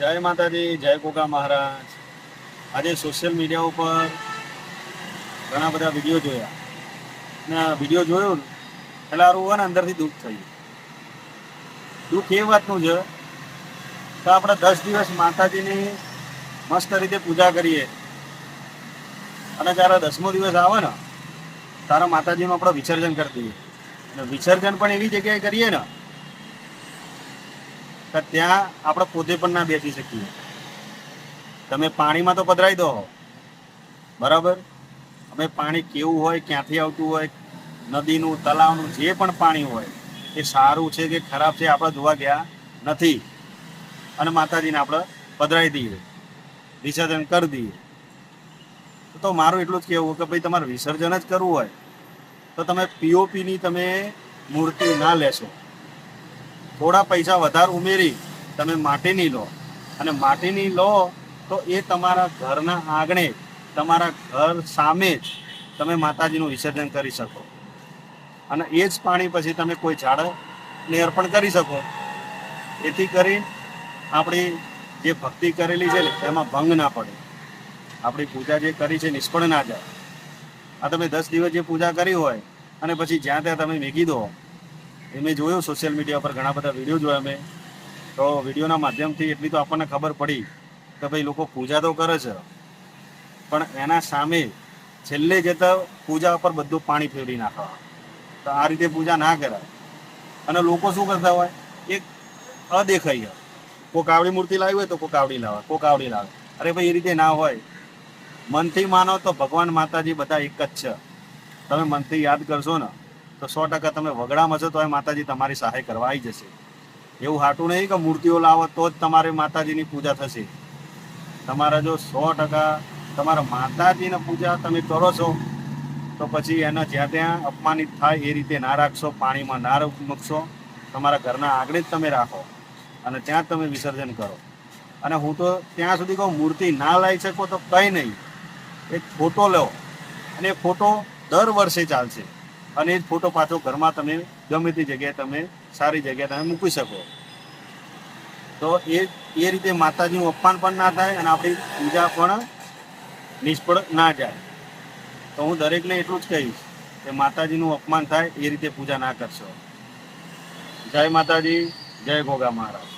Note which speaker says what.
Speaker 1: જય માતાજી, જય ગોગા મહારાજ. આજે સોશિયલ મીડિયા ઉપર ઘણા બધા વિડીયો જોયા ને વિડીયો જોયો ને એટલે આરું ને અંદરથી દુઃખ થયું. દુઃખ એ વાતનું છે કે આપણે 10 દિવસ માતાજીની મસ્ત રીતે પૂજા કરીએ અને જ્યારે 10મો દિવસ આવે ને ત્યારે માતાજીનું આપણે વિસર્જન કરી દઈએ. અને વિસર્જન પણ એવી જગ્યાએ કરીએ ને કે ત્યાં આપણે પોતે પણ ના બેસી શકીએ. તમે પાણીમાં તો પધરાઈ દો, બરાબર. અમે પાણી કેવું હોય, ક્યાંથી આવતું હોય, નદીનું, તલાવનું, જે પણ પાણી હોય એ સારું છે કે ખરાબ છે આપણે જોવા ગયા નથી. અને માતાજીને આપણે પધરાઈ દઈએ, વિસર્જન કરી દઈએ. તો મારું એટલું જ કહેવું કે ભાઈ તમારે વિસર્જન જ કરવું હોય તો તમે પીઓપીની તમે મૂર્તિ ના લેશો. થોડા પૈસા વધારે ઉમેરી તમે માટીની લો, અને માટીની લો તો એ તમારા ઘરના આંગણે, તમારા ઘર સામે જ તમે માતાજીનું વિસર્જન કરી શકો. અને એ જ પાણી પછી તમે કોઈ ઝાડને અર્પણ કરી શકો. એથી કરી આપણી જે ભક્તિ કરેલી છે ને એમાં ભંગ ના પડે. આપણી પૂજા જે કરી છે નિષ્ફળ ના જાય. આ તમે 10 દિવસ જે પૂજા કરી હોય અને પછી જ્યાં ત્યાં તમે મેકી દો. એ મેં જોયું સોશિયલ મીડિયા પર ઘણા બધા વિડીયો જોયા મેં. તો વિડીયોના માધ્યમથી એટલી તો આપણને ખબર પડી કે ભાઈ લોકો પૂજા તો કરે છે પણ એના સામે છેલ્લે જતા પૂજા ઉપર બધું પાણી ફેરવી નાખવા. તો આ રીતે પૂજા ના કરાય. અને લોકો શું કરતા હોય, એક અદેખાઈ, કોઈ કાવડી મૂર્તિ લાવી હોય તો કોઈ કાવડી લાવે, કોઈ કાવડી લાવે. અરે ભાઈ, એ રીતે ના હોય. મનથી માનો તો ભગવાન માતાજી બધા એક જ છે. તમે મનથી યાદ કરશો ને તો 100% તમે વગડામાં છો તો એ માતાજી તમારી સહાય કરવા આવી જશે. એવું હાટું નહીં કે મૂર્તિઓ લાવો તો જ તમારી માતાજીની પૂજા થશે. તમારા જો 100% તમારા માતાજીને પૂજા તમે કરો છો તો પછી એને જ્યાં ત્યાં અપમાનિત થાય એ રીતે ના રાખશો, પાણીમાં ના મૂકશો. તમારા ઘરના આંગણે જ તમે રાખો અને ત્યાં જ તમે વિસર્જન કરો. અને હું તો ત્યાં સુધી કહું, મૂર્તિ ના લાવી શકો તો કંઈ નહીં, એક ફોટો લો અને એ ફોટો દર વર્ષે ચાલશે. અને એ જ ફોટો પાછો ઘરમાં તમે ગમે તે જગ્યાએ તમે સારી જગ્યાએ તમે મૂકી શકો. તો એ રીતે માતાજીનું અપમાન પણ ના થાય અને આપણી પૂજા પણ નિષ્ફળ ના જાય. તો હું દરેકને એટલું જ કહીશ કે માતાજીનું અપમાન થાય એ રીતે પૂજા ના કરશો. જય માતાજી, જય ગોગા મહારાજ.